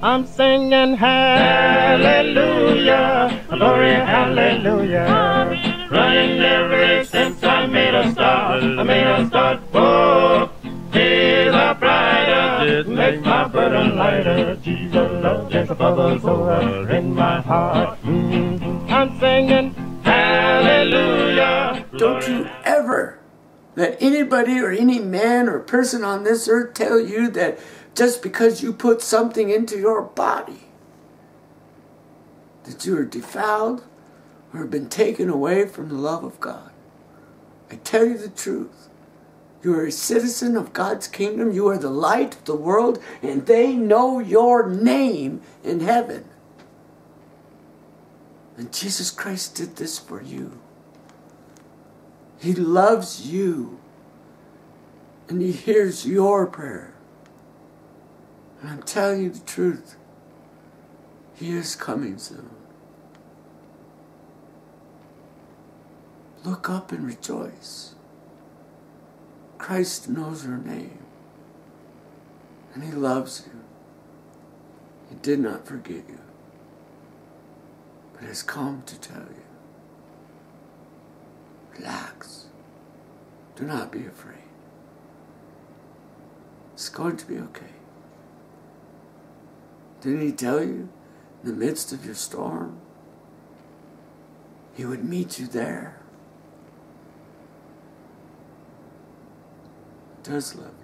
I'm singing hallelujah, glory hallelujah. Running ever since I made a start, whoa. Here's a brighter, makes my burden lighter. Jesus love just a bubbles over in my heart. I'm singing hallelujah. Don't you ever let anybody or any man or person on this earth tell you that just because you put something into your body that you are defiled or have been taken away from the love of God. I tell you the truth. You are a citizen of God's kingdom. You are the light of the world, and they know your name in heaven. And Jesus Christ did this for you. He loves you, and He hears your prayer. And I'm telling you the truth. He is coming soon. Look up and rejoice. Christ knows your name, and He loves you. He did not forget you, but has come to tell you. Relax. Do not be afraid. It's going to be okay. Didn't He tell you in the midst of your storm, He would meet you there? He does love you.